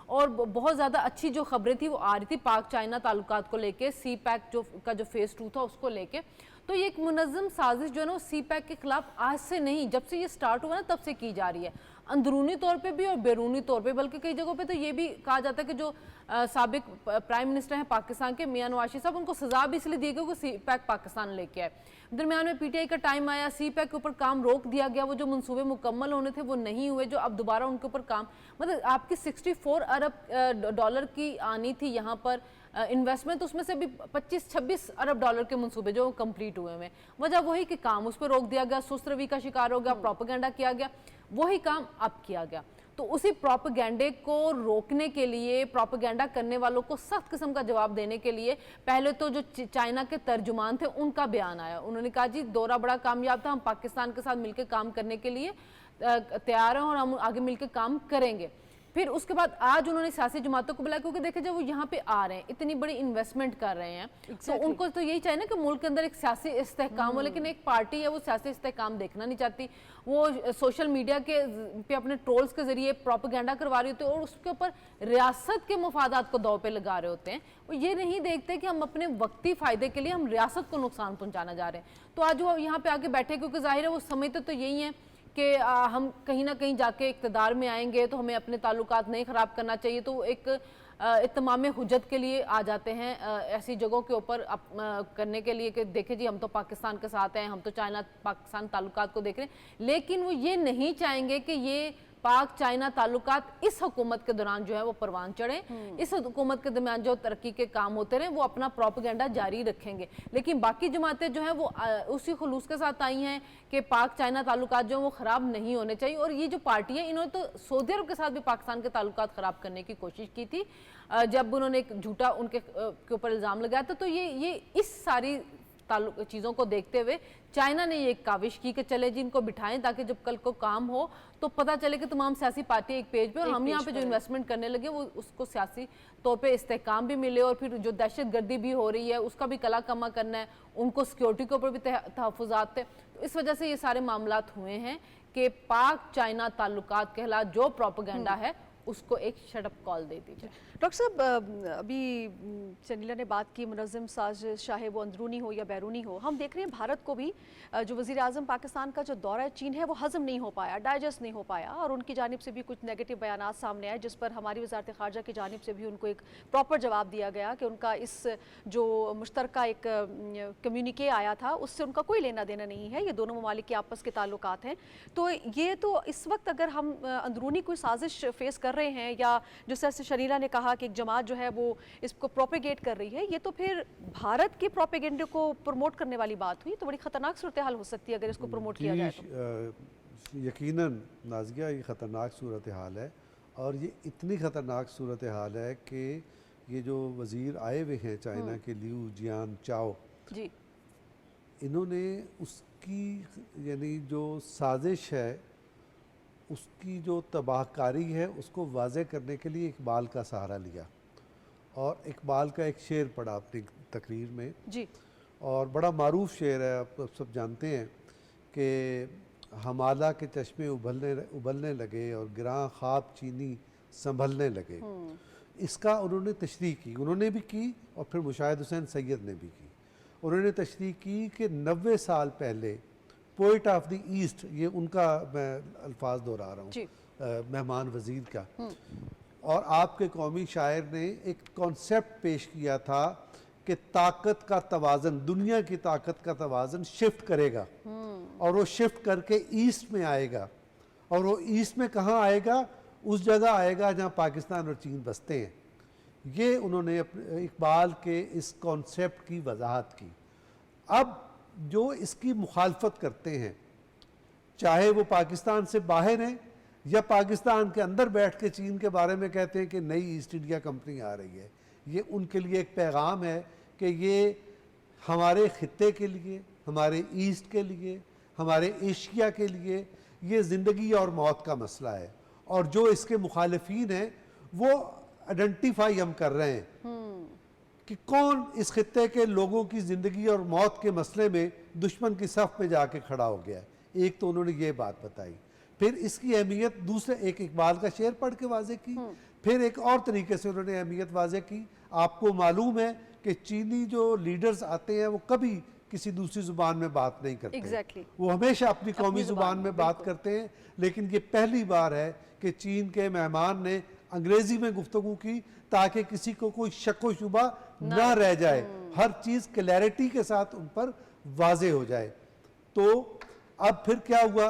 [SPEAKER 2] और बहुत ज़्यादा अच्छी जो खबरें थी वो आ रही थी पाक चाइना ताल्लुकात को लेके, सी पैक जो फेज़ 2 था उसको लेके। तो ये एक मुनज़्ज़म साजिश जो है ना वो सी पैक के खिलाफ आज से नहीं, जब से ये स्टार्ट हुआ ना तब से की जा रही है, अंदरूनी तौर पे भी और बैरूनी तौर पे। बल्कि कई जगहों पे तो ये भी कहा जाता है कि जो साबिक प्राइम मिनिस्टर हैं पाकिस्तान के मियां नवाज साहब, उनको सजा भी इसलिए दी गई कि सी पैक पाकिस्तान लेके आए। दरमियान में PTI का टाइम आया, सी पैक के ऊपर काम रोक दिया गया, वो जो मंसूबे मुकम्मल होने थे वो नहीं हुए, जो अब दोबारा उनके ऊपर काम, मतलब आपकी 64 अरब डॉलर की आनी थी यहाँ पर इन्वेस्टमेंट, उसमें से भी 25-26 अरब डॉलर के मंसूबे जो कंप्लीट हुए हैं। वजह वही कि काम उस पर रोक दिया गया, सुस्त रवि का शिकार हो गया, प्रोपेगेंडा किया गया, वही काम अब किया गया। तो उसी प्रोपेगेंडे को रोकने के लिए, प्रोपेगेंडा करने वालों को सख्त किस्म का जवाब देने के लिए पहले तो जो चाइना के तर्जुमान थे उनका बयान आया। उन्होंने कहा जी दौरा बड़ा कामयाब था, हम पाकिस्तान के साथ मिलकर काम करने के लिए तैयार हैं और हम आगे मिलकर काम करेंगे। फिर उसके बाद आज उन्होंने सियासी जमातों को बुलाया, क्योंकि देखिए जब वो यहाँ पे आ रहे हैं, इतनी बड़ी इन्वेस्टमेंट कर रहे हैं, तो उनको तो यही चाहिए ना कि मुल्क के अंदर एक सियासी इस्तेहकाम हो। लेकिन एक पार्टी है वो सियासी इस्तेहकाम देखना नहीं चाहती, वो सोशल मीडिया के पे अपने ट्रोल्स के जरिए प्रोपेगेंडा करवा रही होती है और उसके ऊपर रियासत के मफादात को दाव पे लगा रहे होते हैं। वो ये नहीं देखते कि हम अपने वक्ती फ़ायदे के लिए हम रियासत को नुकसान पहुँचाना जा रहे हैं। तो आज वो यहाँ पे आके बैठे, क्योंकि जाहिर है वो समझते तो यही है कि हम कहीं ना कहीं जाके इक़्तिदार में आएंगे तो हमें अपने ताल्लुकात नहीं ख़राब करना चाहिए। तो एक इत्माम हुज्जत के लिए आ जाते हैं ऐसी जगहों के ऊपर करने के लिए कि देखें जी हम तो पाकिस्तान के साथ हैं, हम तो चाइना पाकिस्तान ताल्लुकात को देख रहे हैं। लेकिन वो ये नहीं चाहेंगे कि ये पाक चाइना ताल्लुकात इस हुकूमत के दौरान जो है वो परवान चढ़े, इस हुकूमत के दरमियान जो तरक्की के काम होते रहे, वो अपना प्रोपेगेंडा जारी रखेंगे। लेकिन बाकी जमातें जो हैं वो उसी खुलूस के साथ आई हैं कि पाक चाइना ताल्लुकात जो हैं वो ख़राब नहीं होने चाहिए। और ये जो पार्टी है इन्होंने तो सऊदी अरब के साथ भी पाकिस्तान के ताल्लुकात ख़राब करने की कोशिश की थी जब उन्होंने एक झूठा उनके ऊपर इल्ज़ाम लगाया था। तो ये इस सारी चीज़ों को देखते हुए चाइना ने ये काविश की कि चले जी इनको बिठाएं ताकि जब कल को काम हो तो पता चले कि तमाम सियासी पार्टी एक पेज पे और हम यहाँ पे जो इन्वेस्टमेंट करने लगे वो उसको सियासी तौर पे इस्तेहकाम भी मिले। और फिर जो दहशत गर्दी भी हो रही है उसका भी कला कमा करना है, उनको सिक्योरिटी के ऊपर भी तहफ़्फ़ुज़ात थे। तो इस वजह से ये सारे मामलात हुए हैं कि पाक चाइना ताल्लुकात के खिलाफ जो प्रोपेगेंडा है उसको एक शटअप कॉल दे दीजिए।
[SPEAKER 1] डॉक्टर साहब अभी चनीला ने बात की मुनज़्ज़म साजिश, चाहे वो अंदरूनी हो या बैरूनी हो, हम देख रहे हैं भारत को भी जो वज़ीर आज़म पाकिस्तान का जो दौरा चीन है वो हज़म नहीं हो पाया, डाइजेस्ट नहीं हो पाया और उनकी जानिब से भी कुछ नेगेटिव बयानात सामने आए जिस पर हमारी वज़ारत ख़ारजा की जानिब से भी उनको एक प्रॉपर जवाब दिया गया कि उनका इस जो मुश्तरका एक कम्युनिके आया था उससे उनका कोई लेना देना नहीं है, ये दोनों ममालिक के आपस के ताल्लुकात हैं। तो ये तो इस वक्त अगर हम अंदरूनी कोई साजिश फेस कर रहे हैं, या जिस तरह से शरीला ने कहा कि एक जमात जो है वो इसको प्रोपेगेट कर रही है, ये तो फिर भारत के प्रोपेगेंडे को प्रमोट करने वाली बात हुई। तो बड़ी खतरनाक सूरत हाल हो सकती है अगर इसको प्रमोट किया जाए तो।
[SPEAKER 3] यकीनन नाज़िया ये ख़तरनाक सूरत हाल है, और ये इतनी ख़तरनाक सूरत हाल है कि ये जो वज़ीर आए हुए हैं चाइना के लिू जियान चाओ
[SPEAKER 1] जी,
[SPEAKER 3] इन्होंने उसकी यानी जो साजिश है उसकी जो तबाहकारी है उसको वाज़े करने के लिए इकबाल का सहारा लिया, और इकबाल का एक शेर पढ़ा अपनी तकरीर में
[SPEAKER 1] जी,
[SPEAKER 3] और बड़ा मारूफ शेर है, आप सब जानते हैं कि हमाला के चश्मे उबलने लगे और गिरां ख्वाब चीनी संभलने लगे। इसका उन्होंने तशरीह की, उन्होंने भी की और फिर मुशाहिद हुसैन सैयद ने भी की। उन्होंने तशरीह की कि 90 साल पहले पोइट ऑफ द ईस्ट, ये उनका मैं अल्फाज दोहरा रहा हूँ, मेहमान वज़ीर का, और आपके कौमी शायर ने एक कॉन्सेप्ट पेश किया था कि ताकत का तवाज़न, दुनिया की ताकत का तवाज़न शिफ्ट करेगा, और वो शिफ्ट करके ईस्ट में आएगा, और वो ईस्ट में कहाँ आएगा? उस जगह आएगा जहाँ पाकिस्तान और चीन बसते हैं। ये उन्होंने इकबाल के इस कॉन्सेप्ट की वजाहत की। अब जो इसकी मुखालफत करते हैं, चाहे वो पाकिस्तान से बाहर हैं या पाकिस्तान के अंदर बैठ के चीन के बारे में कहते हैं कि नई ईस्ट इंडिया कंपनी आ रही है, ये उनके लिए एक पैगाम है कि ये हमारे ख़ित्ते के लिए, हमारे ईस्ट के लिए, हमारे एशिया के लिए ये ज़िंदगी और मौत का मसला है, और जो इसके मुखालिफिन हैं वो आइडेंटिफाई हम कर रहे हैं कि कौन इस खित्ते के लोगों की ज़िंदगी और मौत के मसले में दुश्मन की सफ़ पे जाके खड़ा हो गया है। एक तो उन्होंने ये बात बताई, फिर इसकी अहमियत दूसरे एक इकबाल का शेर पढ़ के वाजे की, फिर एक और तरीके से उन्होंने अहमियत वाजे की। आपको मालूम है कि चीनी जो लीडर्स आते हैं वो कभी किसी दूसरी ज़ुबान में बात नहीं करते।
[SPEAKER 1] Exactly.
[SPEAKER 3] वो हमेशा अपनी कौमी ज़ुबान
[SPEAKER 1] में,
[SPEAKER 3] में बात करते हैं, लेकिन ये पहली बार है कि चीन के मेहमान ने अंग्रेज़ी में गुफ्तगू की ताकि किसी को कोई शक व शुबा ना रह जाए, हर चीज़ क्लैरिटी के साथ उन पर वाजे हो जाए। तो अब फिर क्या हुआ?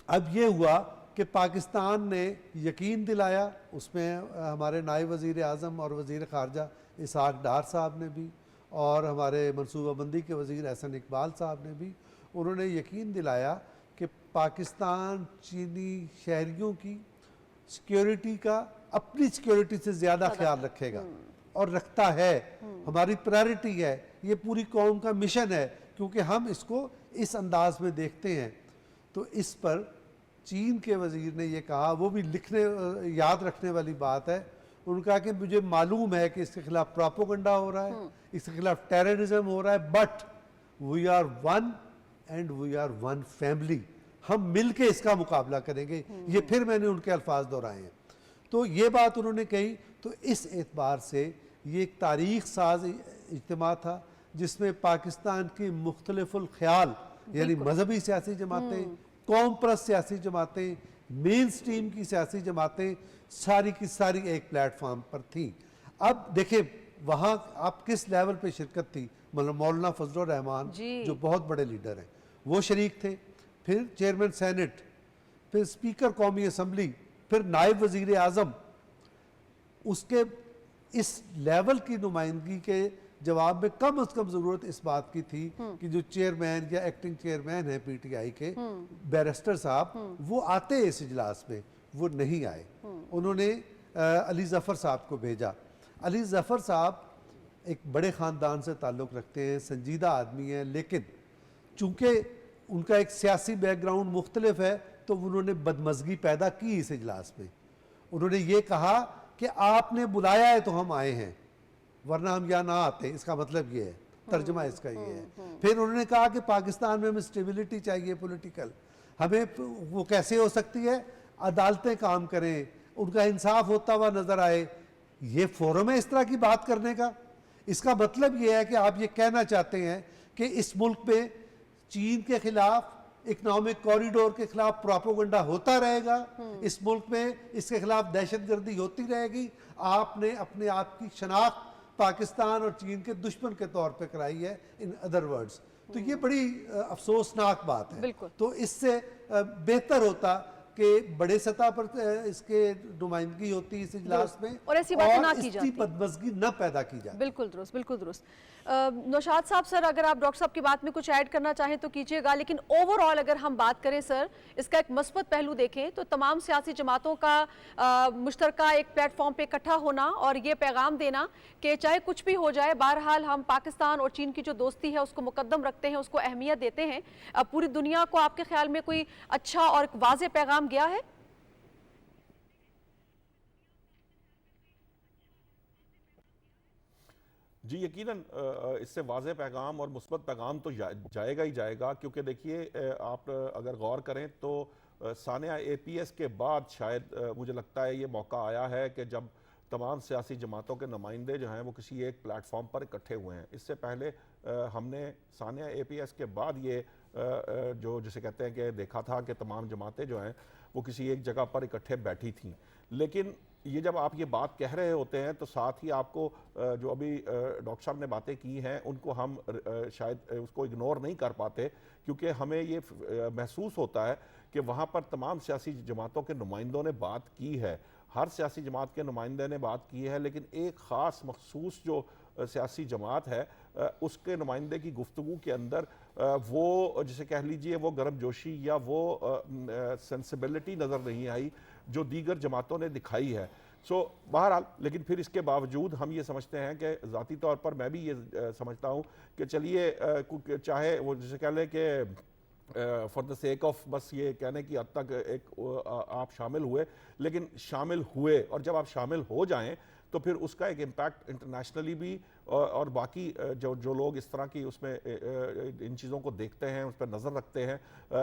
[SPEAKER 3] अब ये हुआ कि पाकिस्तान ने यकीन दिलाया, उसमें हमारे नायब वज़ीर आज़म और वज़ीर ख़ारजा इसहाक़ डार साहब ने भी, और हमारे मनसूबाबंदी के वज़ीर एहसन इकबाल साहब ने भी, उन्होंने यकीन दिलाया कि पाकिस्तान चीनी शहरियों की सिक्योरिटी का अपनी सिक्योरिटी से ज़्यादा ख्याल रखेगा, और रखता है। हमारी प्रायोरिटी है, ये पूरी कौम का मिशन है, क्योंकि हम इसको इस अंदाज में देखते हैं। तो इस पर चीन के वज़ीर ने ये कहा, वो भी लिखने याद रखने वाली बात है, उन्होंने कहा कि मुझे मालूम है कि इसके खिलाफ प्रोपेगेंडा हो रहा है, इसके खिलाफ टेररिज्म हो रहा है, but we are one and we are one family, हम मिल के इसका मुकाबला करेंगे। ये फिर मैंने उनके अल्फाज दोहराए हैं। तो ये बात उन्होंने कही। तो इस एतबार से ये एक तारीख साज इज्तिमा था जिसमें पाकिस्तान की मुख्तलिफुल ख्याल यानी मजहबी सियासी जमातें, कौम परस्त सियासी जमातें, मेन स्ट्रीम की सियासी जमातें सारी की सारी एक प्लेटफॉर्म पर थी। अब देखें वहाँ आप किस लेवल पे शिरकत थी, मतलब मौलाना फजलुर रहमान जो बहुत बड़े लीडर हैं वो शरीक थे, फिर चेयरमैन सेनेट, फिर स्पीकर कौमी असम्बली, फिर नायब वज़ीर आज़म। उसके इस लेवल की नुमाइंदगी के जवाब में कम से कम ज़रूरत इस बात की थी कि जो चेयरमैन या एक्टिंग चेयरमैन है पीटीआई के बैरिस्टर साहब, वो आते इस इजलास में, वो नहीं आए। उन्होंने अली ज़फ़र साहब को भेजा। अली ज़फ़र साहब एक बड़े ख़ानदान से ताल्लुक़ रखते हैं, संजीदा आदमी हैं, लेकिन चूँकि उनका एक सियासी बैकग्राउंड मुख्तलिफ है तो उन्होंने बदमज़गी पैदा की इस इजलास में। उन्होंने ये कहा कि आपने बुलाया है तो हम आए हैं, वरना हम यहाँ ना आते। इसका मतलब ये है, तर्जमा इसका ये है। फिर उन्होंने कहा कि पाकिस्तान में हमें स्टेबिलिटी चाहिए पॉलिटिकल, हमें वो कैसे हो सकती है, अदालतें काम करें, उनका इंसाफ होता हुआ नज़र आए। ये फोरम है इस तरह की बात करने का? इसका मतलब ये है कि आप ये कहना चाहते हैं कि इस मुल्क में चीन के खिलाफ, इकनॉमिक कॉरिडोर के खिलाफ प्रोपेगेंडा होता रहेगा, इस मुल्क में इसके खिलाफ दहशतगर्दी होती रहेगी। आपने अपने आप की शनाख्त पाकिस्तान और चीन के दुश्मन के तौर पे कराई है, इन अदर वर्ड्स। तो ये बड़ी अफसोसनाक बात है। तो इससे बेहतर होता कि बड़े सतह पर इसके नुमाइंदगी होती है इस इजलास में
[SPEAKER 1] और ऐसी बातें ना की
[SPEAKER 3] इसकी
[SPEAKER 1] जाती।
[SPEAKER 3] बदमज़गी न पैदा की जाती।
[SPEAKER 1] बिल्कुल दुरुस्त, बिल्कुल दुरुस्त। नौशाद साहब, सर अगर आप डॉक्टर साहब की बात में कुछ ऐड करना चाहें तो कीजिएगा, लेकिन ओवरऑल अगर हम बात करें सर, इसका एक मस्बत पहलू देखें तो तमाम सियासी जमातों का मुश्तरका एक प्लेटफॉर्म पे इकट्ठा होना और ये पैगाम देना कि चाहे कुछ भी हो जाए, बहरहाल हम पाकिस्तान और चीन की जो दोस्ती है उसको मुकद्दम रखते हैं, उसको अहमियत देते हैं। पूरी दुनिया को आपके ख्याल में कोई अच्छा और वाज़ेह पैगाम गया है?
[SPEAKER 5] जी यकीनन इससे वाज़ेह पैगाम और मुस्बत पैगाम तो जाएगा ही जाएगा, क्योंकि देखिए आप अगर गौर करें तो सानिया APS के बाद शायद मुझे लगता है ये मौका आया है कि जब तमाम सियासी जमातों के नुमाइंदे जो हैं वो किसी एक प्लेटफॉर्म पर इकट्ठे हुए हैं। इससे पहले हमने सानिया APS के बाद ये जो जिसे कहते हैं कि देखा था कि तमाम जमातें जो हैं वो किसी एक जगह पर इकट्ठे बैठी थीं। लेकिन ये जब आप ये बात कह रहे होते हैं तो साथ ही आपको जो अभी डॉक्टर साहब ने बातें की हैं उनको हम शायद उसको इग्नोर नहीं कर पाते, क्योंकि हमें ये महसूस होता है कि वहाँ पर तमाम सियासी जमातों के नुमाइंदों ने बात की है, हर सियासी जमात के नुमाइंदे ने बात की है, लेकिन एक ख़ास मखसूस जो सियासी जमात है उसके नुमाइंदे की गुफ्तगू के अंदर वो जिसे कह लीजिए वो गर्मजोशी या वो सेंसिबिलिटी नज़र नहीं आई जो दीगर जमातों ने दिखाई है। सो बहरहाल, लेकिन फिर इसके बावजूद हम ये समझते हैं कि ज़ाती तौर पर मैं भी ये समझता हूँ कि चलिए चाहे वो जिसे कह लें कि फॉर द सेक ऑफ बस ये कहने की हद तक एक आप शामिल हुए, लेकिन शामिल हुए और जब आप शामिल हो जाएं तो फिर उसका एक इम्पैक्ट इंटरनेशनली भी और बाकी जो लोग इस तरह की उसमें इन चीज़ों को देखते हैं, उस पर नज़र रखते हैं,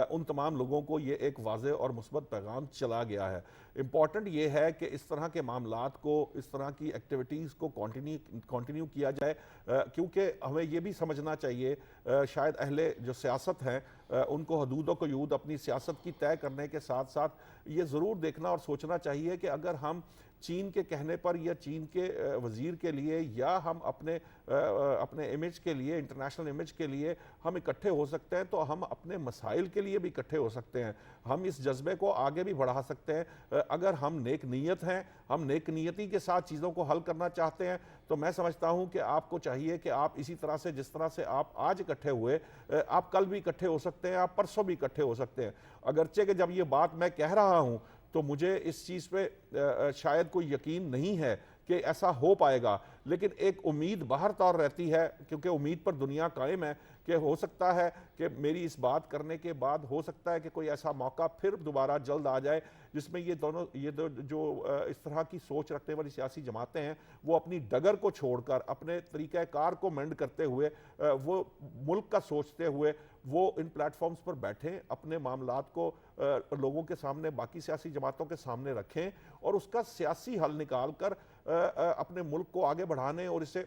[SPEAKER 5] उन तमाम लोगों को ये एक वाज़ेह और मुस्बत पैगाम चला गया है। इम्पॉर्टेंट ये है कि इस तरह के मामलात को, इस तरह की एक्टिविटीज़ को कंटिन्यू किया जाए, क्योंकि हमें ये भी समझना चाहिए शायद अहले जो सियासत हैं उनको हदूद व क़यूद अपनी सियासत की तय करने के साथ साथ ये ज़रूर देखना और सोचना चाहिए कि अगर हम चीन के कहने पर या चीन के वज़ीर के लिए या हम अपने इमेज के लिए, इंटरनेशनल इमेज के लिए हम इकट्ठे हो सकते हैं, तो हम अपने मसाइल के लिए भी इकट्ठे हो सकते हैं। हम इस जज्बे को आगे भी बढ़ा सकते हैं अगर हम नेक नीयत हैं, हम नेक नीयती के साथ चीज़ों को हल करना चाहते हैं। तो मैं समझता हूं कि आपको चाहिए कि आप इसी तरह से जिस तरह से आप आज इकट्ठे हुए, आप कल भी इकट्ठे हो सकते हैं, आप परसों भी इकट्ठे हो सकते हैं। अगरचे कि जब ये बात मैं कह रहा हूं तो मुझे इस चीज़ पे शायद कोई यकीन नहीं है कि ऐसा हो पाएगा, लेकिन एक उम्मीद बाहर तौर रहती है, क्योंकि उम्मीद पर दुनिया कायम है कि हो सकता है कि मेरी इस बात करने के बाद हो सकता है कि कोई ऐसा मौका फिर दोबारा जल्द आ जाए जिसमें ये दो जो इस तरह की सोच रखने वाली सियासी जमातें हैं वो अपनी डगर को छोड़कर अपने तरीक़ाकार को मेंड करते हुए वो मुल्क का सोचते हुए वो इन प्लेटफॉर्म्स पर बैठें, अपने मामलात को लोगों के सामने, बाकी सियासी जमातों के सामने रखें और उसका सियासी हल निकाल कर अपने मुल्क को आगे बढ़ाने और इसे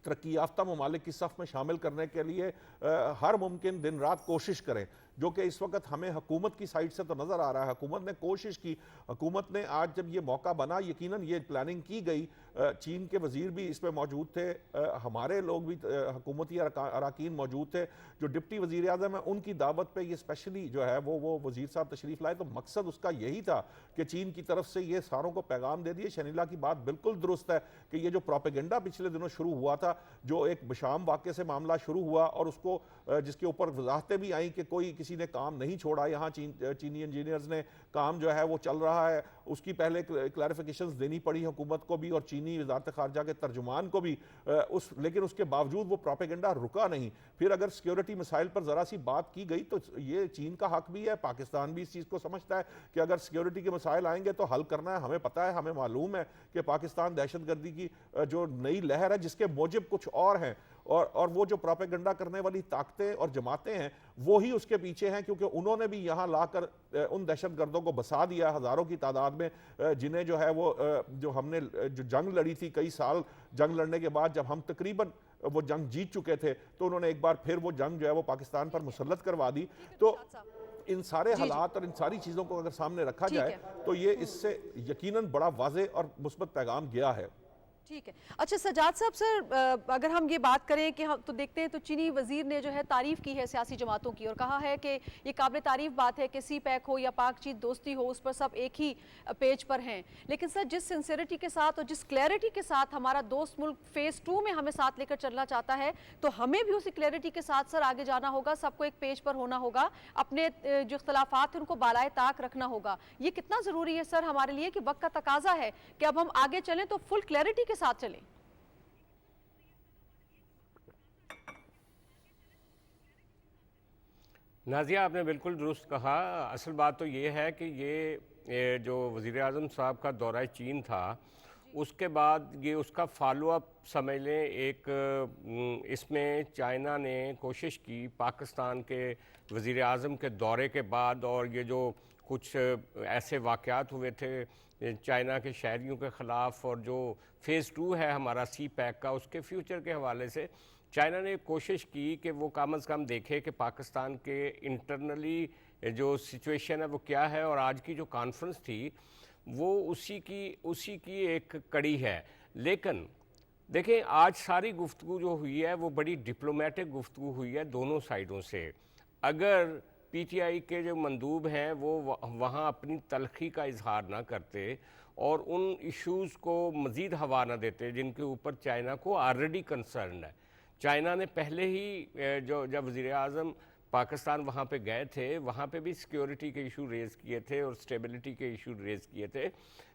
[SPEAKER 5] तरक्की याफ्ता ममालिक की सफ़ में शामिल करने के लिए हर मुमकिन दिन रात कोशिश करें, जो कि इस वक्त हमें हुकूमत की साइड से तो नज़र आ रहा है। हुकूमत ने कोशिश की, हुकूमत ने आज जब ये मौका बना, यकीनन ये प्लानिंग की गई, चीन के वज़ीर भी इसमें मौजूद थे, हमारे लोग भी हुकूमती अरकान मौजूद थे, जो डिप्टी वज़ीर आज़म है उनकी दावत पे ये स्पेशली जो है वो वज़ीर साहब तशरीफ़ लाए। तो मकसद उसका यही था कि चीन की तरफ से ये सारों को पैगाम दे दिए। शनीला की बात बिल्कुल दुरुस्त है कि ये जो प्रोपेगेंडा पिछले दिनों शुरू हुआ था, जो एक बशाम वाक़े से मामला शुरू हुआ और उसको जिसके ऊपर वजाहतें भी आई कि कोई किसी ने काम नहीं छोड़ा, यहाँ चीनी इंजीनियर्स ने काम जो है वो चल रहा है, उसकी पहले क्लैरिफिकेशंस देनी पड़ी हुकूमत को भी और चीनी वजारत खारजा के तर्जुमान को भी, लेकिन उसके बावजूद वो प्रोपेगेंडा रुका नहीं। फिर अगर सिक्योरिटी मसाइल पर ज़रा सी बात की गई तो ये चीन का हक भी है, पाकिस्तान भी इस चीज़ को समझता है कि अगर सिक्योरिटी के मसाइल आएंगे तो हल करना है। हमें पता है, हमें मालूम है कि पाकिस्तान दहशतगर्दी की जो नई लहर है जिसके मौजिब कुछ और हैं और वो जो प्रोपेगेंडा करने वाली ताकतें और जमातें हैं वो ही उसके पीछे हैं, क्योंकि उन्होंने भी यहाँ लाकर उन दहशतगर्दों को बसा दिया हज़ारों की तादाद में, जिन्हें जो है वो जो हमने जो जंग लड़ी थी, कई साल जंग लड़ने के बाद जब हम तकरीबन वो जंग जीत चुके थे तो उन्होंने एक बार फिर वो जंग जो है वो पाकिस्तान पर मुसल्लत करवा दी। तो इन सारे हालात और इन सारी चीज़ों को अगर सामने रखा जाए तो ये इससे यकीनन बड़ा वाज़ेह और मुस्बत पैगाम गया है।
[SPEAKER 1] ठीक है। अच्छा सजाद साहब, सर अगर हम ये बात करें कि हम तो देखते हैं तो चीनी वजीर ने जो है तारीफ की है सियासी जमातों की और कहा है कि ये काबिल तारीफ बात है कि सी पैक हो या पाक चीन दोस्ती हो, उस पर सब एक ही पेज पर हैं। लेकिन सर जिस सिंसियरिटी के साथ और जिस क्लैरिटी के साथ हमारा दोस्त मुल्क फेज़ 2 में हमें साथ लेकर चलना चाहता है, तो हमें भी उसी क्लैरिटी के साथ सर आगे जाना होगा, सबको एक पेज पर होना होगा, अपने जो इख्तलाफात हैं उनको बालाए ताक रखना होगा। ये कितना ज़रूरी है सर हमारे लिए कि वक्त का तकाजा है कि अब हम आगे चलें तो फुल क्लैरिटी के साथ चलें।
[SPEAKER 4] नाजिया, आपने बिल्कुल दुरुस्त कहा। असल बात तो ये है कि ये जो वज़ीर आज़म साहब का दौरा चीन था, उसके बाद ये उसका फॉलो अप समझ लें। एक इसमें चाइना ने कोशिश की पाकिस्तान के वज़ीर आज़म के दौरे के बाद, और ये जो कुछ ऐसे वाक़यात हुए थे चाइना के शहरियों के ख़िलाफ़, और जो फ़ेज़ 2 है हमारा सी पैक का, उसके फ्यूचर के हवाले से चाइना ने कोशिश की कि वो कम अज़ कम देखे कि पाकिस्तान के इंटरनली जो सिचुएशन है वो क्या है। और आज की जो कॉन्फ्रेंस थी वो उसी की एक कड़ी है। लेकिन देखें, आज सारी गुफ्तगू जो हुई है वो बड़ी डिप्लोमेटिक गुफ्तगू हुई है दोनों साइडों से। अगर पीटीआई के जो मंदूब हैं वो वहाँ अपनी तलखी का इजहार ना करते और उन इश्यूज़ को मज़ीद हवा ना देते जिनके ऊपर चाइना को ऑलरेडी कंसर्न है। चाइना ने पहले ही जब वज़ीर आज़म पाकिस्तान वहाँ पे गए थे, वहाँ पे भी सिक्योरिटी के इशू रेज़ किए थे और स्टेबिलिटी के इशू रेज़ किए थे।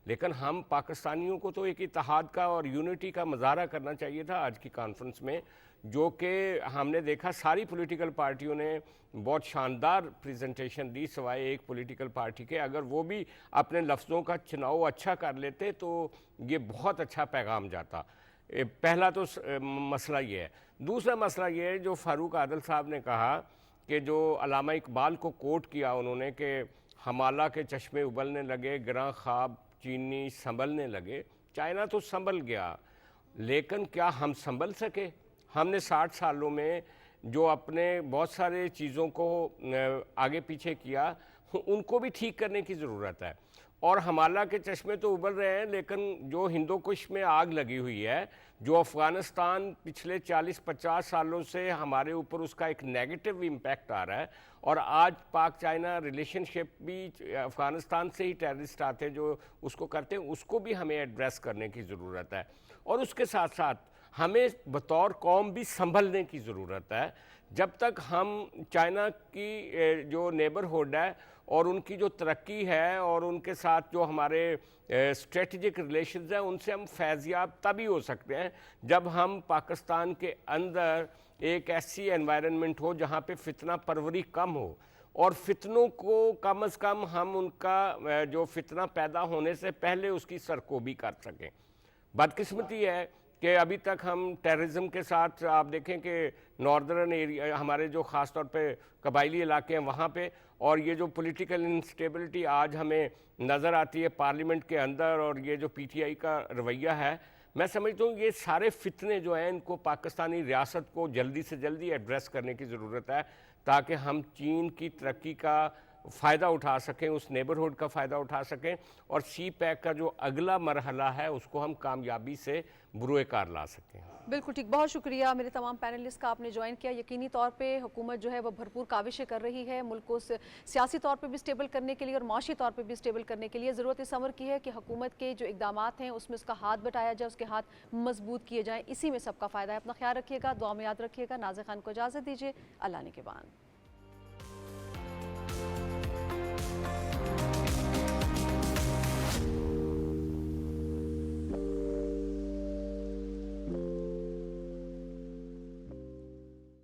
[SPEAKER 4] लेकिन हम पाकिस्तानियों को तो एक इत्तेहाद का और यूनिटी का मुजाहरा करना चाहिए था आज की कॉन्फ्रेंस में, जो कि हमने देखा सारी पॉलिटिकल पार्टियों ने बहुत शानदार प्रेजेंटेशन दी, सिवाय एक पॉलिटिकल पार्टी के। अगर वो भी अपने लफ्ज़ों का चुनाव अच्छा कर लेते तो ये बहुत अच्छा पैगाम जाता। पहला तो मसला ये है। दूसरा मसला ये है जो फ़ारूक आदिल साहब ने कहा कि जो अल्लामा इकबाल को कोट किया उन्होंने कि हमाला के चश्मे उबलने लगे, गिरा ख्वाब चीनी संभलने लगे। चाइना तो संभल गया, लेकिन क्या हम संभल सके? हमने 60 सालों में जो अपने बहुत सारे चीज़ों को आगे पीछे किया, उनको भी ठीक करने की ज़रूरत है। और हमाला के चश्मे तो उबल रहे हैं, लेकिन जो हिंदू कुश में आग लगी हुई है, जो अफ़गानिस्तान पिछले 40-50 सालों से हमारे ऊपर उसका एक नेगेटिव इम्पैक्ट आ रहा है, और आज पाक चाइना रिलेशनशिप भी अफ़गानिस्तान से ही टेररिस्ट आते हैं जो उसको करते हैं, उसको भी हमें एड्रेस करने की ज़रूरत है। और उसके साथ साथ हमें बतौर कौम भी संभलने की ज़रूरत है। जब तक हम चाइना की जो नेबरहुड है और उनकी जो तरक्की है और उनके साथ जो हमारे स्ट्रेटजिक रिलेशंस हैं, उनसे हम फैज़याब तभी हो सकते हैं जब हम पाकिस्तान के अंदर एक ऐसी एनवायरनमेंट हो जहाँ पे फितना परवरी कम हो, और फितनों को कम अज़ कम हम उनका जो फितना पैदा होने से पहले उसकी सरकोबी कर सकें। बदकिस्मती है कि अभी तक हम टेररिज्म के साथ, आप देखें कि नॉर्दर्न एरिया हमारे जो ख़ास तौर पे कबायली इलाके हैं वहाँ पे, और ये जो पॉलिटिकल इंस्टेबिलिटी आज हमें नज़र आती है पार्लियामेंट के अंदर, और ये जो पीटीआई का रवैया है, मैं समझता हूँ ये सारे फितने जो हैं इनको पाकिस्तानी रियासत को जल्दी से जल्दी एड्रेस करने की ज़रूरत है, ताकि हम चीन की तरक्की का फ़ायदा उठा सकें, उस नेबरहुड का फ़ायदा उठा सकें, और सी पैक का जो अगला मरहला है उसको हम कामयाबी से बुरुए कार ला सकें।
[SPEAKER 1] बिल्कुल ठीक, बहुत शुक्रिया मेरे तमाम पैनलिस्ट का आपने ज्वाइन किया। यकीनी तौर पे हुकूमत जो है वो भरपूर काविशें कर रही है मुल्क को सियासी तौर पे भी स्टेबल करने के लिए और माशी तौर पे भी स्टेबल करने के लिए। ज़रूरत इस अमर की है कि हुकूमत के जो इकदामात हैं उसमें उसका हाथ बटाया जाए, उसके हाथ मजबूत किए जाएँ, इसी में सबका फ़ायदा है। अपना ख्याल रखिएगा, दुआ में याद रखिएगा। नाज़िर खान को इजाज़त दीजिए, अल्लाह ने के बाद।